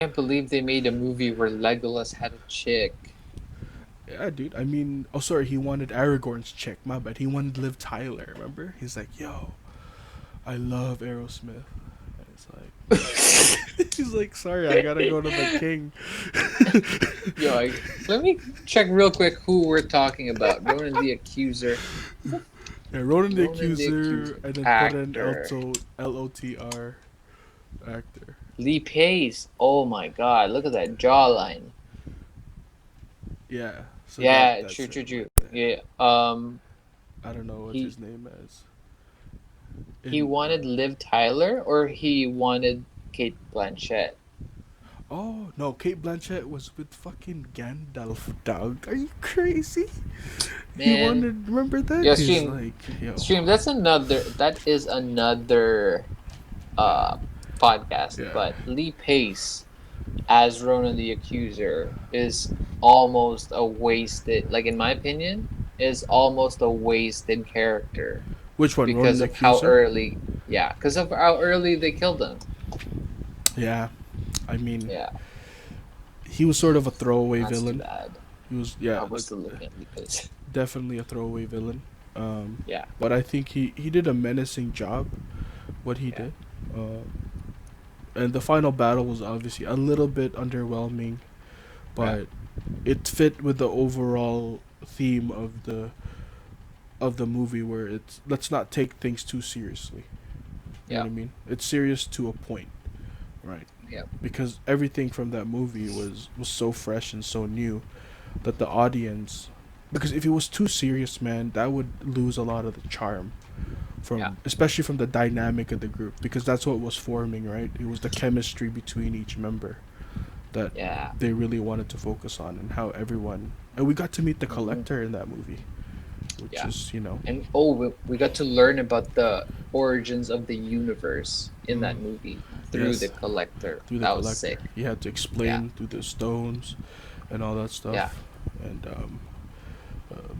can't believe they made a movie where Legolas had a chick. Yeah, dude. I mean, oh sorry, he wanted Aragorn's chick. My bad. He wanted Liv Tyler. Remember? He's like, yo, I love Aerosmith. And it's like, he's like, sorry, I gotta go to the king. Yo, let me check real quick who we're talking about. Ronan the Accuser. Yeah, Ronan the Ronan the Accuser, Accuser. and then put in Actor. LOTR actor. Lee Pace. Oh my god, look at that jawline. Yeah, so Yeah, that's true, him true, right true. there. Yeah. I don't know what He his name is. he In wanted Liv Tyler or he wanted Kate Blanchett. Oh no, Kate Blanchett was with fucking Gandalf, dog. Are you crazy? He Man, wanted. Remember that? yo, He's stream, like, yo, stream. That is another uh podcast. yeah. But Lee Pace as Ronan the Accuser is almost a wasted. Like in my opinion, is almost a wasted character Which one? Ronan because the of how Accuser? early. Yeah, because of how early they killed him. Yeah, I mean, Yeah, he was sort of a throwaway that's too villain. bad. He was, I yeah, was like still looking at Lee Pace. definitely a throwaway villain. Yeah, But I think he did a menacing job. What he yeah, did, uh, and the final battle was obviously a little bit underwhelming, yeah, but it fit with the overall theme of the movie where it's let's not take things too seriously. You know yeah, what I mean? It's serious to a point, right? yeah, Because everything from that movie was so fresh and so new that the audience, because if it was too serious, man, that would lose a lot of the charm yeah, from, especially from the dynamic of the group, because that's what was forming, right? It was the chemistry between each member that yeah. they really wanted to focus on, and how everyone, and we got to meet the Hmm. collector in that movie, which Yeah. is, And oh, we got to learn about the origins of the universe in mm, that movie through the yes, collector. through the That was collector. sick. He had to Yeah, explain through the stones and all that yeah, stuff. And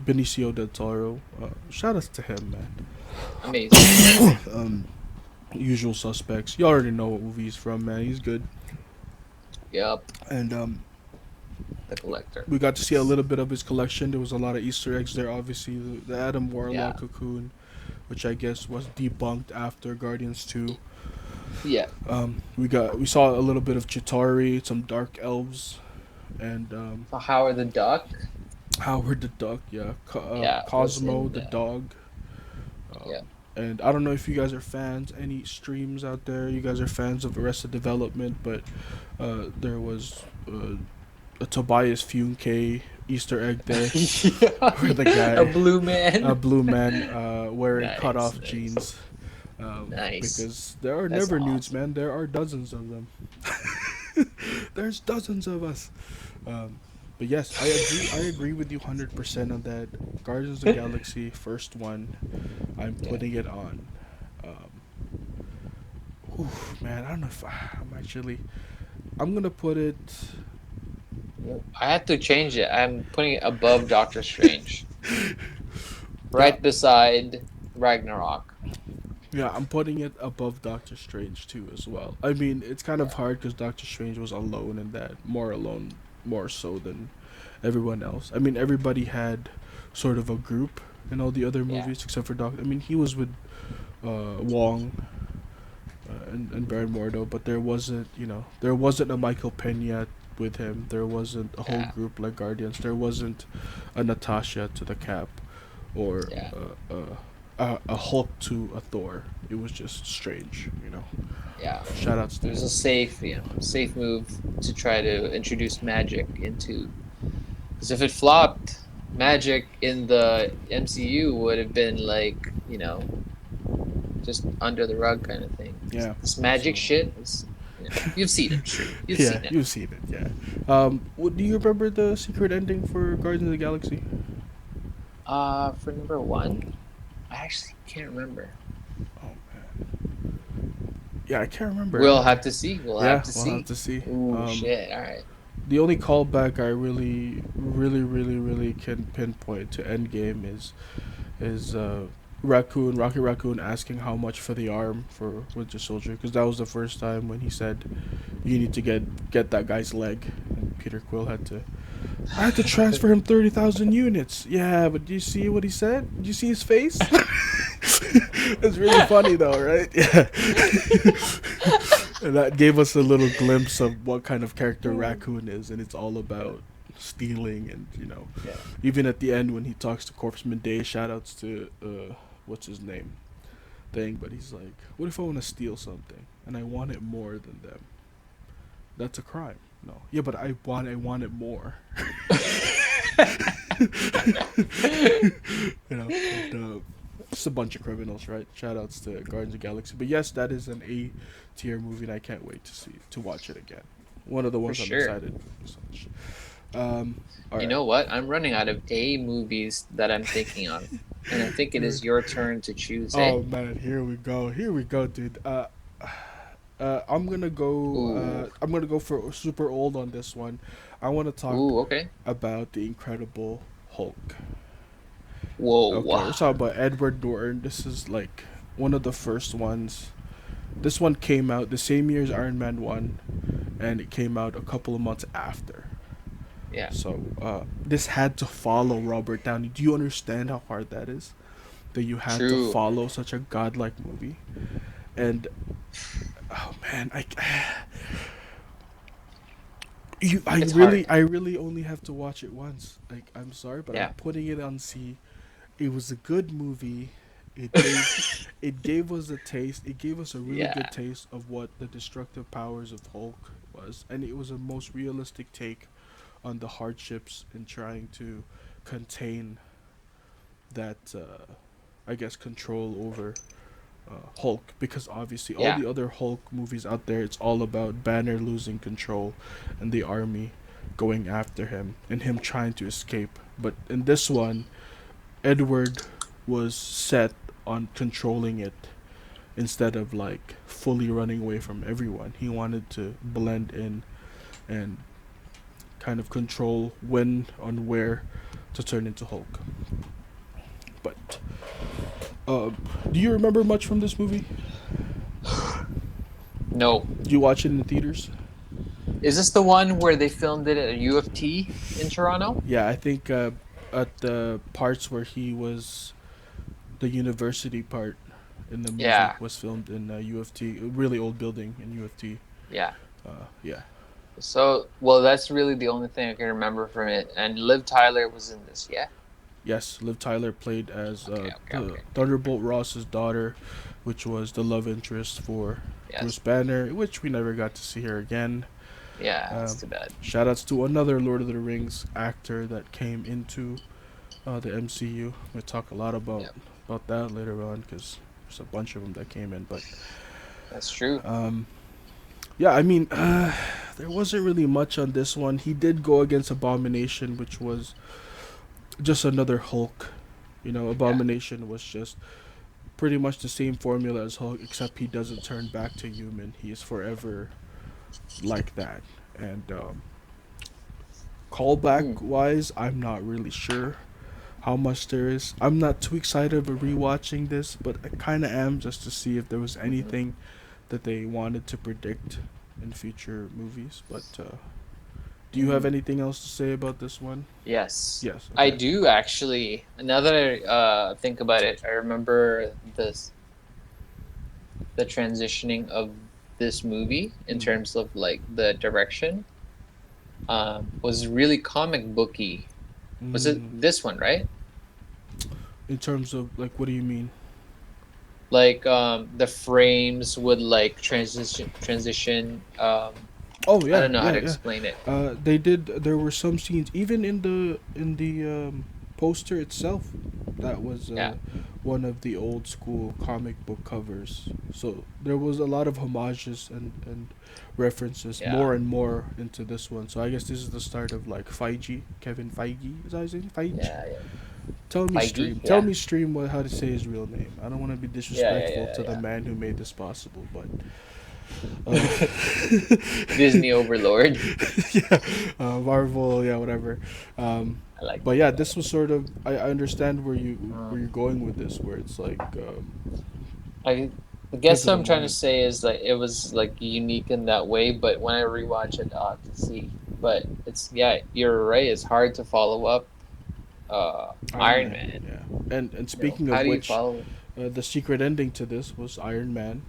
Benicio del Toro, shout outs to him, man. amazing. um, Usual Suspects. You already know what movie he's from, man. He's good. Yep, And the collector. we got to see a little bit of his collection. There was a lot of Easter eggs there. Obviously, the Adam Yeah, Warlock cocoon, which I guess was debunked after Guardians 2. yeah. We saw a little bit of Chitauri, some dark elves, and So Howard the Duck. Howard the Duck. Yeah, Yeah, was Cosmo in the the. dog. Yeah. And I don't know if you guys are fans. Any streams out there? You guys are fans of Arrested Development, but there was a Tobias Funke Easter egg there, where the A guy, blue a man. blue man, wearing cut Nice, off nice, jeans. nice. Because there are That's never nudes, awesome. man. There are dozens of them. There's dozens of us. Um, but yes, I agree. I agree with you 100% on that. Guardians of the Galaxy, first one. I'm Yeah. putting it on. Um, man, I don't know if I'm actually. I'm gonna put it. I have to change it. I'm putting it above Doctor Strange, Yeah, right beside Ragnarok. yeah, I'm putting it above Doctor Strange too as well. I mean, it's kind of Yeah, hard because Doctor Strange was alone in that, more alone, more so than everyone else. I mean, everybody had sort of a group in all the other yeah, movies except for Doctor. I mean, he was with Wong and Baron Mordo, but there wasn't, there wasn't a Michael Pena with him. There wasn't a whole yeah, group like Guardians. There wasn't a Natasha to the Cap, or yeah, a Hulk to a Thor. It was just strange. yeah. Shout outs It to was him. a safe move to try to introduce magic into. Because if it flopped, magic in the MCU would have been like, just under the rug kind of thing. Yeah. This magic So shit is, you've seen it, stream. You've yeah, seen it. you've seen it. Yeah. Do you remember the secret ending for Guardians of the Galaxy? For number one, I actually can't remember. Oh man. Yeah, I can't remember We'll have either. to see. We'll have Yeah, to we'll have see. to see. Ooh, shit. All right. The only callback I really, really, really, really can pinpoint to Endgame is Rocket Raccoon, asking how much for the arm for Winter Soldier, because that was the first time when he said, "You need to get that guy's leg," and Peter Quill had to. I had to transfer him 30,000 units. Yeah, but do you see what he said? Did you see his face? It's really funny though, right? Yeah. And that gave us a little glimpse of what kind of character Raccoon is, and it's all about stealing and Yeah. even at the end when he talks to Corpseman Day, shout outs to what's his name thing, but he's like, what if I want to steal something and I want it more than them? That's a crime. No. Yeah, but I want it more. And, just a bunch of criminals, right? Shout outs to Guardians of the Galaxy. But yes, that is an A tier movie, and I can't wait to watch it again. One of the For ones I'm sure. excited. All You right. know what? I'm running out of A movies that I'm thinking of, and I think it is your turn to choose. Eh? Oh man, here we go. Here we go, dude. I'm gonna go. Ooh. I'm gonna go for super old on this one. I want to talk Ooh. Okay. about the Incredible Hulk. Okay, Whoa. we're talking about Edward Norton. This is like one of the first ones. This one came out the same year as Iron Man 1, and it came out a couple of months after. Yeah. So, this had to follow Robert Downey. Do you understand how hard that is? That you had to True. follow such a godlike movie? And, oh man, It's hard. I really only have to watch it once. Like, I'm sorry, but I'm Yeah. putting it on C. It was a good movie. It gave it gave us a taste. It gave us a really good Yeah. taste of what the destructive powers of Hulk was, and it was a most realistic take on the hardships in trying to contain that, I guess, control over Hulk. Because obviously, all Yeah. the other Hulk movies out there, it's all about Banner losing control and the army going after him and him trying to escape. But in this one, Edward was set on controlling it instead of like fully running away from everyone. He wanted to blend in and kind of control when and where to turn into Hulk. But do you remember much from this movie? No. Did you watch it in the theaters? Is this the one where they filmed it at a U of T in Toronto? Yeah, I think at the parts where he was the university part in the movie Yeah. was filmed in U of T, a really old building in U of T. Yeah. Yeah. So, well, that's really the only thing I can remember from it. And Liv Tyler was in this. Yeah. Yes, Liv Tyler played as Okay. Okay. the Okay. Thunderbolt Ross's daughter, which was the love interest for Bruce Yes. Banner, which we never got to see her again. Yeah. That's Um, too bad. Shout outs to another Lord of the Rings actor that came into the MCU. We'll talk a lot Yep. about that later on because there's a bunch of them that came in. But That's true. um, yeah, I mean, there wasn't really much on this one. He did go against Abomination, which was just another Hulk. Yeah. Abomination was just pretty much the same formula as Hulk, except he doesn't turn back to human. He is forever like that. And Hmm. callback wise, I'm not really sure how much there is. I'm not too excited about rewatching this, but I kind of am just to see if there was Hmm. anything that they wanted to predict in future movies. But do you have Hmm. anything else to say about this one? Yes. Yes. I Okay. do actually. Now that I think about it, I remember the transitioning of this movie in Mm. terms of like the direction was really comic booky. Was it Mm. this one, right? In terms of like, what do you mean? Like the frames would like transition. Oh I yeah, don't know how yeah, to yeah. explain it. They did. There were some scenes, even in the poster itself, that was Yeah. one of the old school comic book covers. So there was a lot of homages and references, Yeah. more and more into this one. So I guess this is the start of like Feige, Kevin Feige. Is that his name? Feige. Yeah. Yeah. Tell me Feige. stream. Tell Yeah. me stream what how to say his real name. I don't want to be Yeah. Yeah. disrespectful Yeah. to the Yeah. man who made this possible, but Uh, Disney Overlord. yeah, Marvel, yeah, whatever. I like But that. yeah, I like this was sort of I understand that. where you're going with this, where it's like I guess what pivotal I'm trying to moment. say is like it was like unique in that way, but when I rewatch it, I'll have to see. But it's yeah, you're right. It's hard to follow up Iron Iron Man, Man. and You know, speaking how of do you which, follow it? the secret ending to this was Iron Man,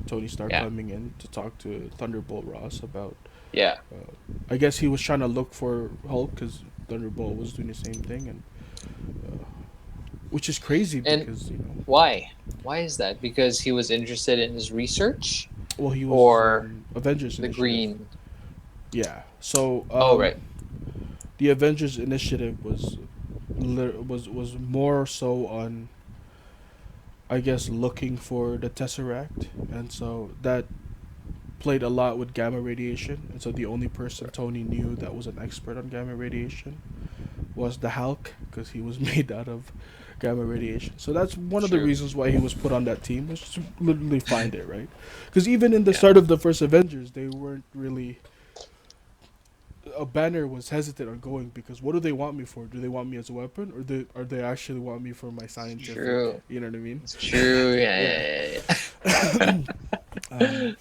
Tony Stark Yeah, coming in to talk to Thunderbolt Ross about. yeah. I guess he was trying to look for Hulk because Thunderbolt was doing the same thing, and which is crazy And because why? Why is that? Because he was interested in his research well, he was or Avengers the Initiative. green? Yeah. So Oh, right. the Avengers Initiative was more so on, I guess, looking for the Tesseract, and so that played a lot with gamma radiation. And so the only person Tony knew that was an expert on gamma radiation was the Hulk, because he was made out of gamma radiation. So that's one of the True. reasons why he was put on that team, was to literally find it, right? Because even in the Yeah. start of the first Avengers, they weren't really. A Banner was hesitant on going because what do they want me for? Do they want me as a weapon, or they actually want me for my scientific? True. You know what I mean? It's true. Yeah. Yeah, yeah, Um, yeah.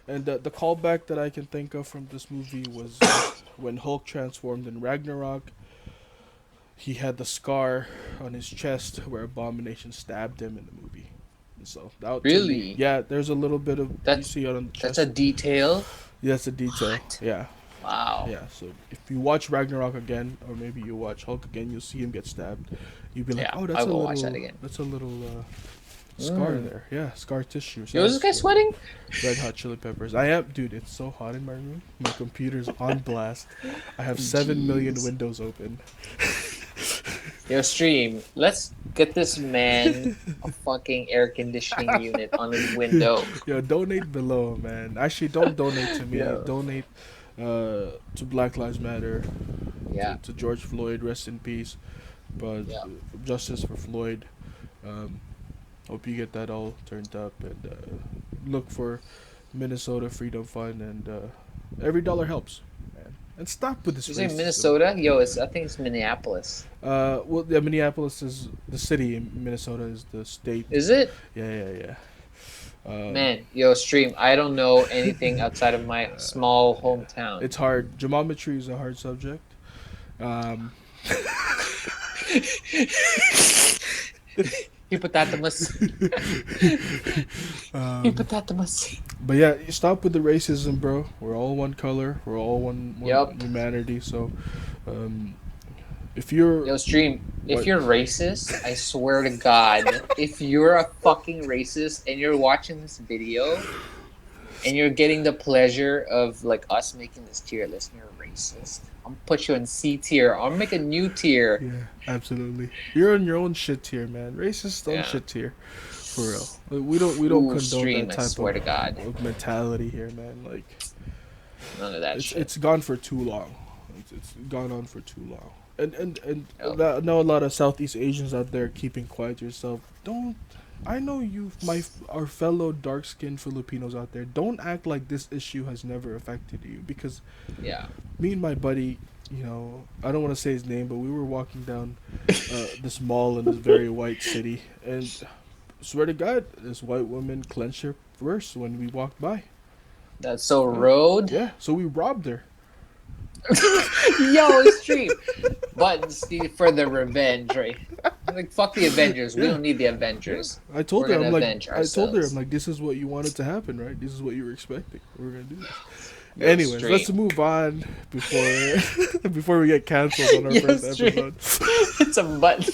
and the callback that I can think of from this movie was when Hulk transformed in Ragnarok. He had the scar on his chest where Abomination stabbed him in the movie. And so that to me, Really? yeah, there's a little bit of you That's see it on the that's a chest. detail. Yeah, that's a detail. What? Yeah, Wow. yeah. So if you watch Ragnarok again, or maybe you watch Hulk again, you'll see him get stabbed. You'll be like, Yeah, oh, I will watch that again. that's a little scar Mm. there. Yeah, scar tissue. So Yo, is this that's guy sweating? Red Hot Chili Peppers. I am, dude. It's so hot in my room. My computer's on blast. I have 7 million Jeez. windows open. Yo, stream. Let's get this man a fucking air conditioning unit on his window. Yo, donate below, man. Actually, don't donate to me. Yeah. Donate to Black Lives Matter, Yeah. to George Floyd, rest in peace. But Yeah. justice for Floyd. Um, hope you get that all turned up, and look for Minnesota Freedom Fund, and every dollar helps, man. And stop with this You say racism. Minnesota? Yo, I think it's Minneapolis. Well, yeah, Minneapolis is the city, and Minnesota is the state. Is it? Yeah, yeah, yeah. Um, Man, yo, stream. I don't know anything outside of my small yeah. hometown. It's hard. Geometry is a hard subject. Um, Hippopotamus. um, Hippopotamus. but yeah, stop with the racism, bro. We're all one color. We're all one Yup. humanity. So, um, if you're Yo, stream. If what? you're racist, I swear to God, if you're a fucking racist and you're watching this video and you're getting the pleasure of like us making this tier list and you're racist, I'm gonna put you in C tier. I'm gonna make a new tier. Yeah, absolutely. You're on your own shit tier, man. Racist on Yeah. shit tier, for real. Like, we don't Ooh, condone stream. that I type swear to God, of mentality here, man. Like none of that shit. it's gone for too long. It's gone on for too long. And Yo, I know a lot of Southeast Asians out there keeping quiet to yourself. Don't. I know you, our fellow dark skinned Filipinos out there. Don't act like this issue has never affected you, because yeah. me and my buddy, I don't want to say his name, but we were walking down this mall in this very white city, and swear to God, this white woman clenched her purse when we walked by. That's so Uh, road. yeah, so we robbed her. Yo, stream. But for the revenge, right? Like fuck the Avengers. We Yeah. don't need the Avengers. I told We're her, gonna I'm like, avenge I told her, I'm ourselves. like, this is what you wanted to happen, right? This is what you were expecting. We're gonna do this. Yo, Anyways, let's stream. move on before before we get canceled on our Yo, first stream. episode. It's a button.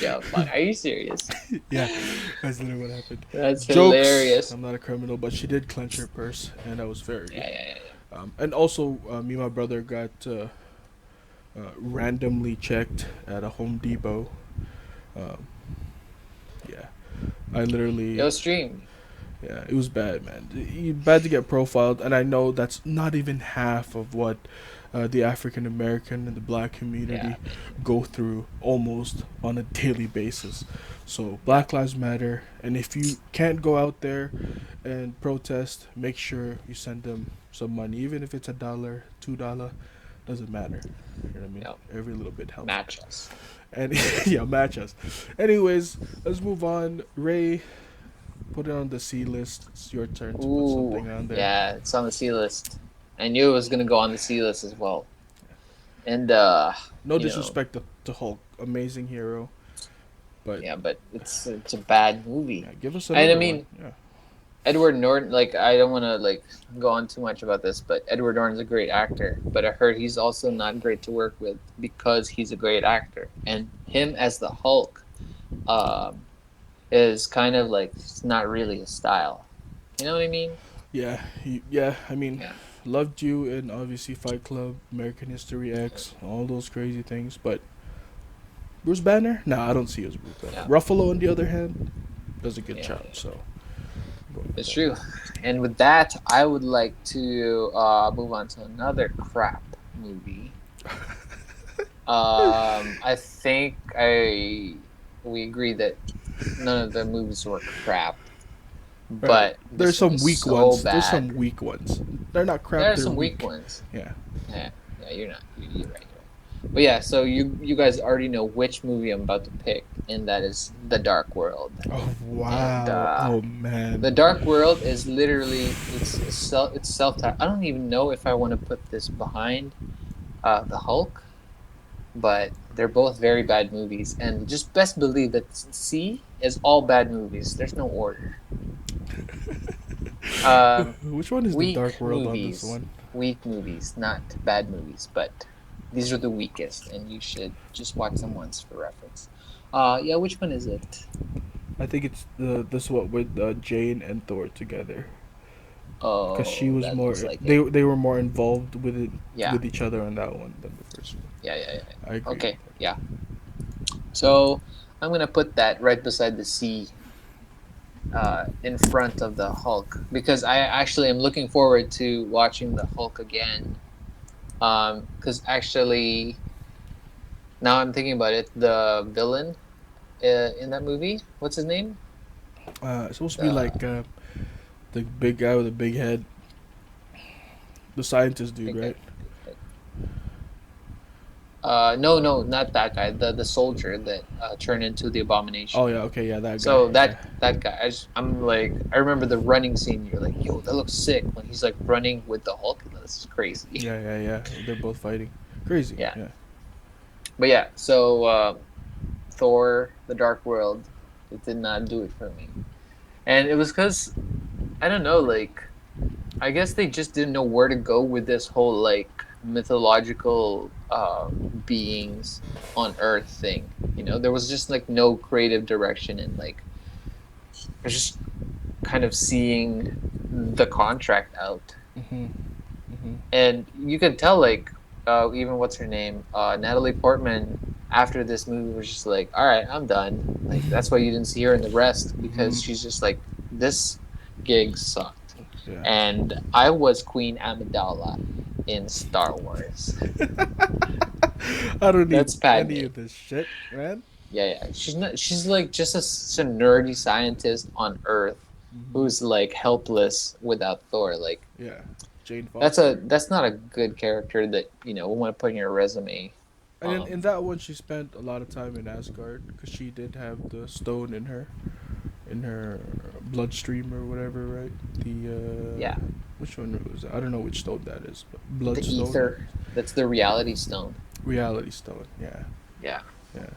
Yo, fuck. Are you serious? Yeah, that's literally what happened. That's Jokes. hilarious. I'm not a criminal, but she did clench her purse, and that was very good. Yeah. And also, me and my brother got randomly checked at a Home Depot. Um, yeah, I literally. Yo, stream. Yeah, it was bad, man. Bad to get profiled, and I know that's not even half of what the African American and the Black Yeah, community man. go through almost on a daily basis. So Yeah, Black Lives Matter, and if you can't go out there and protest, make sure you send them some money, even if it's $1, $2, doesn't matter. You know what I mean? yeah. Every little bit helps. Match us. And yeah, match us. Anyways, let's move on. Ray, put it on the C list. It's your turn to put Ooh, something on there. yeah, it's on the C list. I knew it was gonna go on the C list as well. And No you know, disrespect to Hulk, amazing hero, but yeah, but it's a bad movie. yeah, give us And I another one. mean, Yeah. Edward Norton, like I don't want to like go on too much about this, but Edward Norton's a great actor, but I heard he's also not great to work with because he's a great actor, and him as the Hulk, um, is kind of like it's not really a style. You know what I mean? Yeah, yeah. I mean, Yeah. loved you in obviously Fight Club, American History X, all those crazy things. But Bruce Banner? Nah, I don't see as Bruce Banner. Yeah. Ruffalo, on the other hand, does a good Yeah. job. So I'm going with It's that. true. And with that, I would like to move on to another crap movie. I think I we agree that none of the movies were crap, Right. but There's this one some was weak so ones. There's some bad. weak ones. They're not There crap. are They're some weak weak. ones. Yeah. Yeah, yeah, you're not. You're right. You're right. But yeah, so you guys already know which movie I'm about to pick, and that is The Dark World. Oh And wow. Oh man. The Dark World is literally it's self. I don't even know if I want to put this behind the Hulk, but they're both very bad movies, and just best believe that C is all bad movies. There's no order. Which one is the Weak Dark World on this movies, one? weak movies, not bad movies, but these are the weakest, and you should just watch them once for reference. Yeah, which one is it? I think it's the this one with Jane and Thor together. Because she Oh, was that looks more like it. they were more involved with it Yeah, with each other on that one than the first one. yeah, yeah, yeah. I agree. Okay, yeah. So I'm gonna put that right beside the C, in front of the Hulk, because I actually am looking forward to watching the Hulk again. Because actually, now I'm thinking about it, the villain in that movie, what's his name? It's supposed to be The like the big guy with a big head, the scientist dude, big right? head, big head. No, no, not that guy. The soldier that turned into the Oh Abomination. yeah, okay, yeah, that guy. So Yeah, that guy, I'm like, I remember the running scene. You're like, yo, that looks sick when he's like running with the Hulk. This is crazy. yeah, yeah, yeah. They're both fighting. Crazy. Yeah, Yeah. but yeah. So Thor: The Dark World, it did not do it for me, and it was because I don't know, like I guess they just didn't know where to go with this whole like mythological beings on Earth thing. You know, there was just like no creative direction, and like I was just kind of seeing the contract out, Mhm. Mhm. and you could tell like even what's her name, Natalie Portman. After this movie was just like, all right, I'm done. Like that's why you didn't see her in the rest because Mhm. she's just like this gig sucked. Yeah. And I was Queen Amidala in Star Wars. I don't need That's Padme. any of this shit, man. Yeah, yeah. She's not. She's like just a nerdy scientist on Earth Mhm. who's like helpless without Thor. Like Yeah. Jane Foster. that's not a good character that we want to put in your resume. And in that one, she spent a lot of time in Asgard because she did have the stone in her bloodstream or whatever, right? The Yeah, which one was it? I don't know which stone that is, but the bloodstone, ether. That's the Reality Stone. reality stone. Yeah, Yeah. yeah.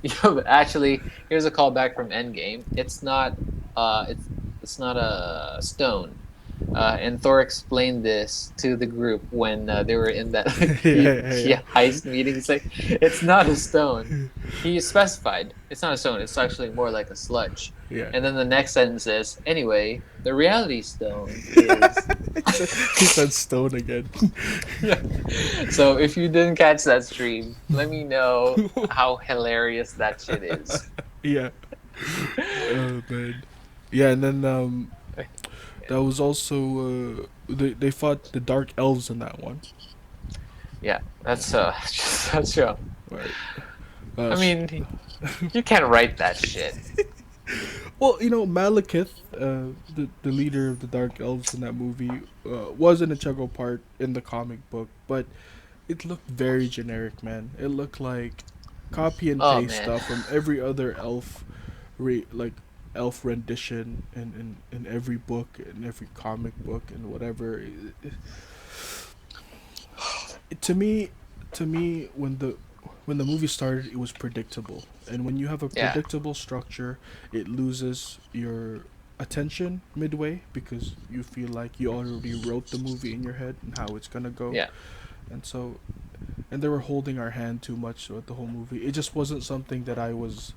Yeah, but actually, here's a callback from Endgame. It's not. It's not a stone. And Thor explained this to the group when they were in that Yeah, yeah, heist meeting. He's like, "It's not a stone." He specified it's not a stone. It's actually more like a sludge. yeah. And then the next sentence is, "Anyway, the Reality Stone is." He said stone again. Yeah. So if you didn't catch that stream, let me know how hilarious that shit is. Yeah. Oh man. Yeah, and then that was also they fought the dark elves in that one. Yeah, that's just such a. Right. I S- mean, you can't write that shit. well, Malekith, the leader of the Dark Elves in that movie, was an integral part in the comic book, but it looked very generic, man. It looked like copy and Oh paste man. stuff from every other like elf rendition in every book, in every comic book, and whatever. To me, when the movie started, it was predictable, and when you have a Yeah, predictable structure, it loses your attention midway because you feel like you already wrote the movie in your head and how it's gonna go, yeah, and so and they were holding our hand too much throughout the whole movie. It just wasn't something that I was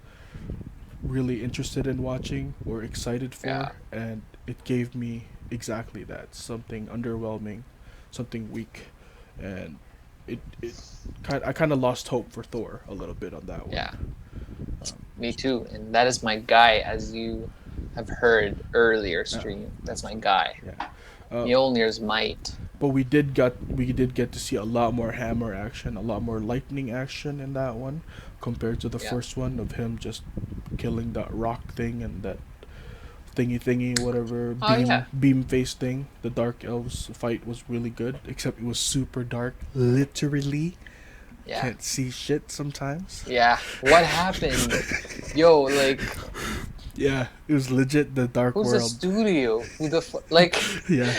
really interested in watching or excited yeah, for, and it gave me exactly that, something underwhelming, something weak, and it I kind of lost hope for Thor a little bit on that one. yeah. Me too. And that is my guy, as you have heard earlier Yeah, stream. That's my so guy. yeah, uh, Mjolnir's might. but we did get to see a lot more hammer action, a lot more lightning action in that one compared to the Yeah. first one of him just killing that rock thing and that thingy whatever Oh yeah. beam face thing. The dark elves fight was really good, except it was super dark, literally Yeah. can't see shit sometimes. Yeah. What happened? Yo, like, Yeah, it was legit the dark who's the world. studio? Who the like? Yeah,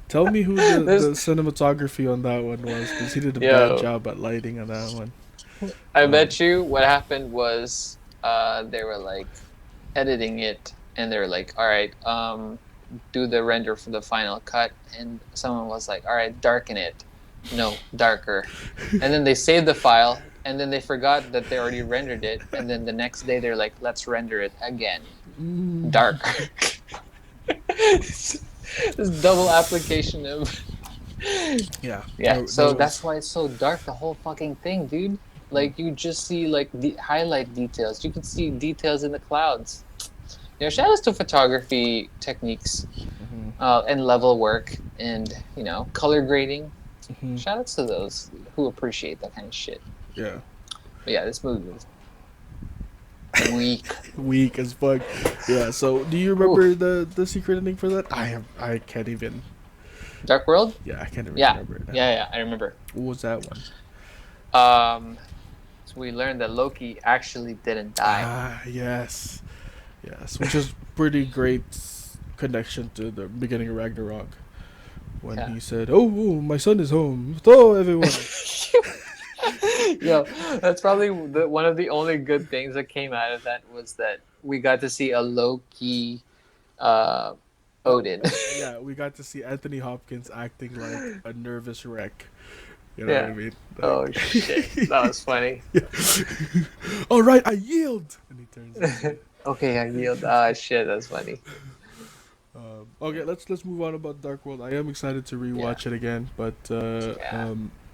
tell me who the This. cinematography on that one was, because he did a bad Yo, job at lighting on that one. I um bet you what happened was, they were like editing it, and they were like, all right, do the render for the final cut, and someone was like, all right, darken it. No, darker. And then they saved the file, and then they forgot that they already rendered it, and then the next day they're like, let's render it again, mm, darker. This double application of. yeah, Yeah, there so that's was. why it's so dark, the whole fucking thing, dude. Mm, Like, you just see like the highlight details. You can see details in the clouds. Shout outs to photography techniques, mhm, and level work, and color grading. mhm, Shout outs to those who appreciate that kind of shit. yeah, But yeah, this movie was weak. weak as fuck. Yeah. So, do you Ooh, remember the secret ending for that? I can't even. Dark World. Yeah, I can't even Yeah, remember it now. yeah, yeah. I remember. What was that one? Um, so we learned that Loki actually didn't die. Ah, yes, yes, which is pretty great connection to the beginning of Ragnarok when Yeah. he said, "Oh, my son is home. Oh, everyone." Yo, that's probably one of the only good things that came out of that was that we got to see a low key uh, Uh, Odin. yeah, we got to see Anthony Hopkins acting like a nervous wreck. You know what I Yeah. mean? Oh shit, that was funny. Yeah. All right, I yield. And he turns his head. Okay, I yield. Ah, shit, that's funny. Okay, let's move on about Dark World. I am excited to Yeah, rewatch it again, but yeah,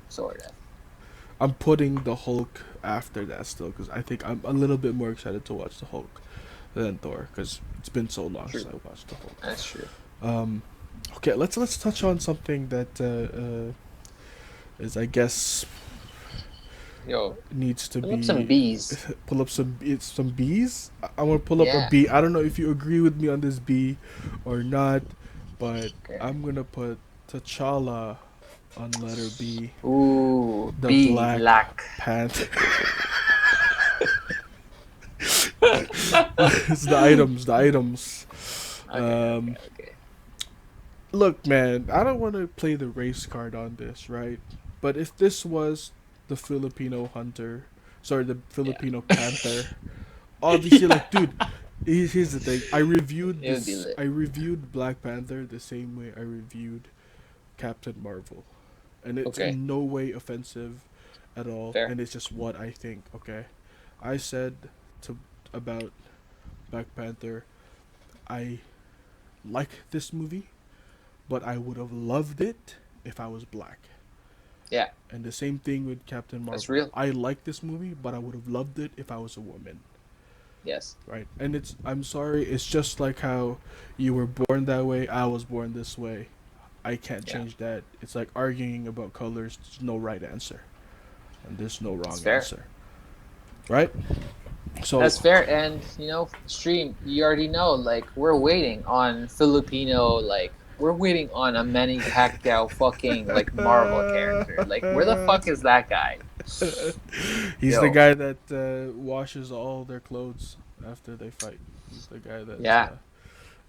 sort of. I'm putting the Hulk after that still because I think I'm a little bit more excited to watch the Hulk than Thor because it's been so long True. since I watched the Hulk. That's true. Um, okay, let's touch on something that is, I guess, Yo, needs to pull up some be bees. pull up some B's. I want to pull up a Yeah. B. I don't know if you agree with me on this B or not, but Okay. I'm gonna put T'Challa on letter B, Ooh, the bee Black lack. Panther. It's the items, the items. Okay, okay, Um, okay. Look, man, I don't want to play the race card on this, right? But if this was the Filipino hunter, sorry, the Yeah. Filipino panther, obviously, Yeah. like, dude, here's the thing. It would be lit. I reviewed Black Panther the same way I reviewed Captain Marvel, and it's Okay, in no way offensive at all, fair. and it's just what I think. Okay, I said to about Black Panther, I like this movie, but I would have loved it if I was black. Yeah, And the same thing with Captain that's Marvel. real. I like this movie, but I would have loved it if I was a woman. Yes. Right? And I'm sorry, it's just like how you were born that way, I was born this way. I can't Yeah, change that. It's like arguing about colors. There's no right answer, and there's no that's wrong fair. answer, right? That's So, fair. And stream, you already know, like we're waiting on Filipino, like we're waiting on a Manny Pacquiao fucking like Marvel character. Like where the fuck is that guy? he's the Yo, guy that washes all their clothes after they fight. He's the guy that, yeah,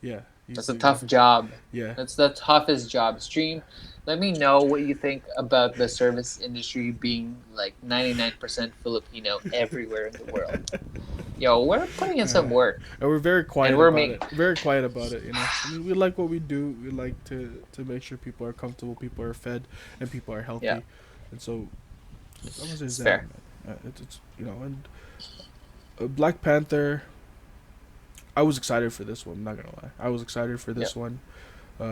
yeah, he's that's a the guy. tough job. Yeah. That's the toughest job. Stream, let me know what you think about the service industry being like 99% Filipino everywhere in the world. Yo, we're putting in some work And we're very and quiet we're about making, it. Very quiet about it. I mean, we like what we do. We like to make sure people are comfortable, people are fed, and people are yeah, healthy. And so, as long as there's it's that, fair. man, it's and Black Panther. I was excited for this one. I'm not gonna lie. I was excited for Yeah, this one.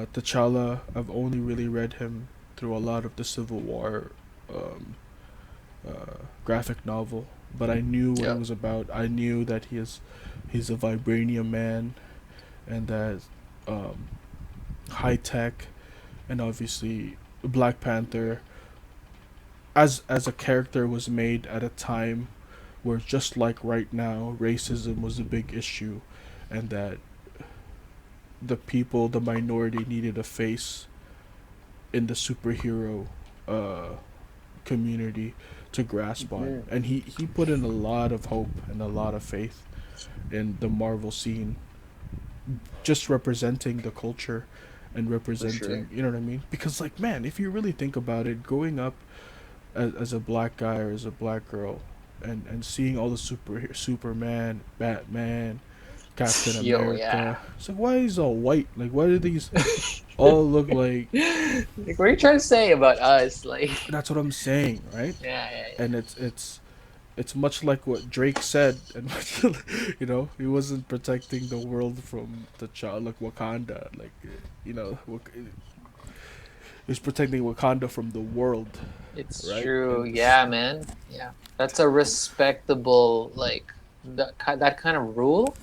T'Challa. I've only really read him through a lot of the Civil War um, graphic novel, but I knew what yeah, it was about. I knew that he's a vibranium man, and that um, high tech, and obviously Black Panther as a character was made at a time where, just like right now, racism was a big issue, and that the people, the minority, needed a face in the superhero uh, community to grasp on. hmm, And he put in a lot of hope and a lot of faith in the Marvel scene, just representing the culture and for sure. representing, you know what I mean? Because, like, man, if you really think about it, growing up as a black guy or as a black girl, and seeing all the Superman, Batman, Captain Yo, yeah. America, it's like, why is all white? Like, why do these all look like? Like, what are you trying to say about us? Like, That's what I'm saying, right? yeah, yeah, And yeah. it's much like what Drake said, and he wasn't protecting the world from the child, like Wakanda, like he was protecting Wakanda from the world, It's right? true. Yeah, man. Yeah, that's a respectable like that kind of rule.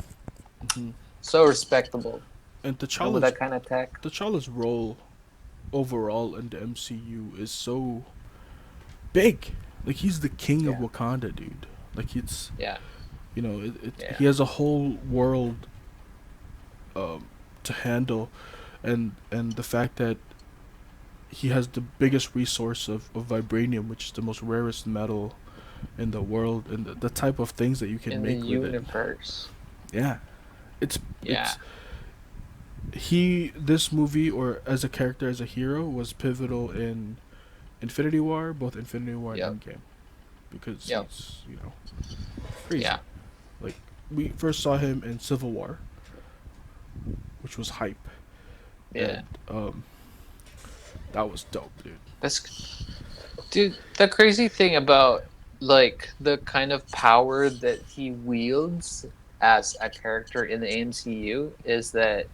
Hmm. So respectable. And And with that kind of tech. T'Challa's role overall in the MCU is so big. Like, he's the king of Yeah, Wakanda, dude. Like, it's yeah, yeah. he has a whole world to handle, and the fact that he has the biggest resource of vibranium, which is the most rarest metal in the world, and the type of things that you can In the make with it. universe. Yeah, it's Yeah. it's he this movie, or as a character, as a hero, was pivotal in Infinity War, both Infinity War and Yep. Endgame, because Yep. he's crazy. Yeah. Like, we first saw him in Civil War, which was hype, Yeah. and that was dope, dude. That's dude. The crazy thing about like the kind of power that he wields as a character in the MCU is that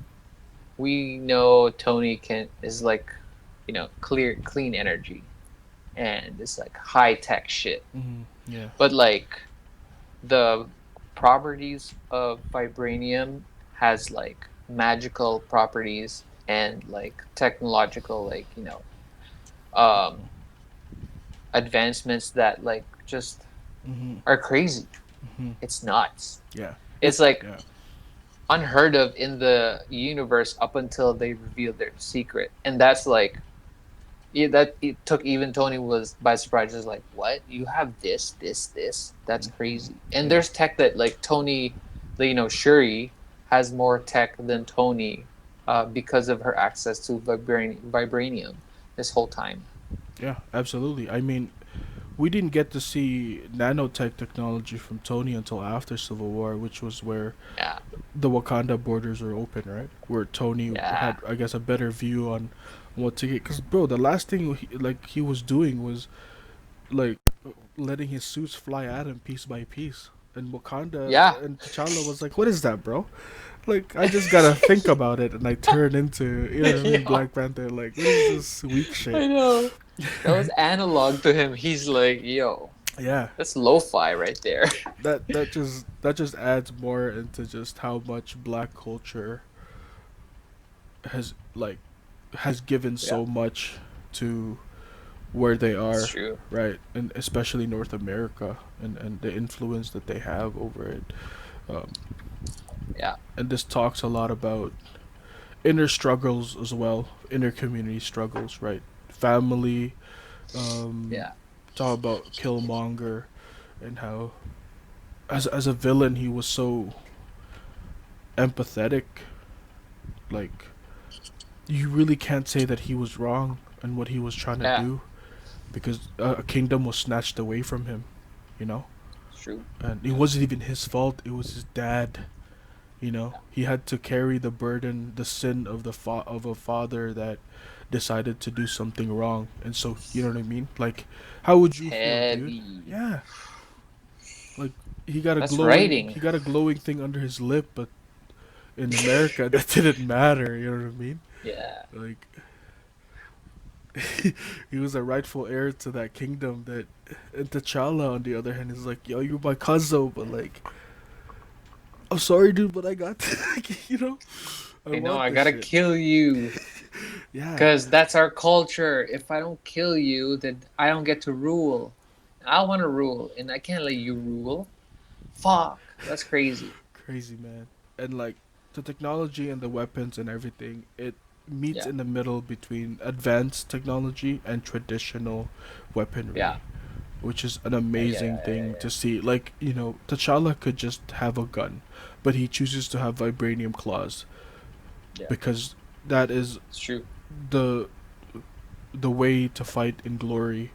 we know Tony can is like, clean energy and it's like high tech shit. Yeah. But like the properties of vibranium has like magical properties and like technological um advancements that like just Mm-hmm. are crazy. Mm-hmm. It's nuts. Yeah. It's like Yeah. unheard of in the universe up until they reveal their secret. And that's like that it took even Tony was by surprise. Just like, what? You have this? That's crazy. And Yeah. there's tech that like Tony, Shuri has more tech than Tony, because of her access to vibranium this whole time. Yeah. Absolutely. I mean, we didn't get to see nanotech technology from Tony until after Civil War, which was where Yeah, the Wakanda borders were open, right? Where Tony yeah, had, I guess, a better view on what to get. Cause, bro, the last thing he was doing was, like, letting his suits fly at him piece by piece. And yeah. Wakanda and T'Challa was like, "What is that, bro? Like, I just gotta think about it," and I turn into, you know what I mean, Yo, Black Panther. Like, what is this weak shit? I know. That was analog to him. He's like, yo, Yeah, that's lo-fi right there. that just adds more into just how much Black culture has, like, has given Yeah, so much to where they it's are, true. right? And especially North America and the influence that they have over it. Um, Yeah, and this talks a lot about inner struggles as well, inner community struggles, right? Family, um, yeah, talk about Killmonger and how as a villain he was so empathetic. Like you really can't say that he was wrong in what he was trying to yeah. do because a kingdom was snatched away from him, you know. It's true. And it Yeah, wasn't even his fault. It was his dad. You know, yeah. he had to carry the burden, the sin of of a father that decided to do something wrong. And so, you know what I mean? Like, how would It's you feel, dude? heavy. Yeah, like That's writing. he got a glowing thing under his lip, but in America that didn't matter. You know what I mean? Yeah. Like, he was a rightful heir to that kingdom. That and T'Challa, on the other hand, is like, yo, you're my cousin, but like, I'm sorry, dude, but I got, like, you know, I I know, want I this gotta shit. kill you. Yeah, Because that's our culture. If I don't kill you, then I don't get to rule. I want to rule, and I can't let you rule. Fuck. That's crazy. crazy man. And like the technology and the weapons and everything, it meets Yeah. in the middle between advanced technology and traditional Yeah. weaponry, which is an Yeah, yeah, amazing yeah, yeah, thing yeah. to see. Like, you know, T'Challa could just have a gun, but he chooses to have vibranium claws Yeah. because that is It's true. the the way to fight in glory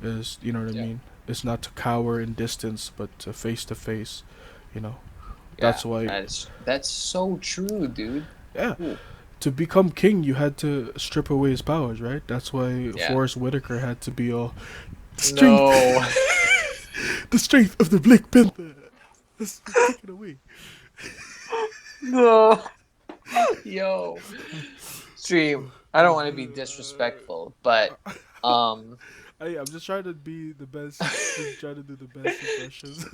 is, you know what I Yeah. mean? It's not to cower in distance, but to face, you know. Yeah. That's why, That's so true, dude. yeah, Ooh. to become king, you had to strip away his powers, right? That's why Yeah. Forrest Whitaker had to be all the strength, No. the strength of the Black Panther. Let's take it away. No. Yo. Stream. I don't want to be disrespectful, but um I'm just trying to be the best. Just trying to do the best impressions.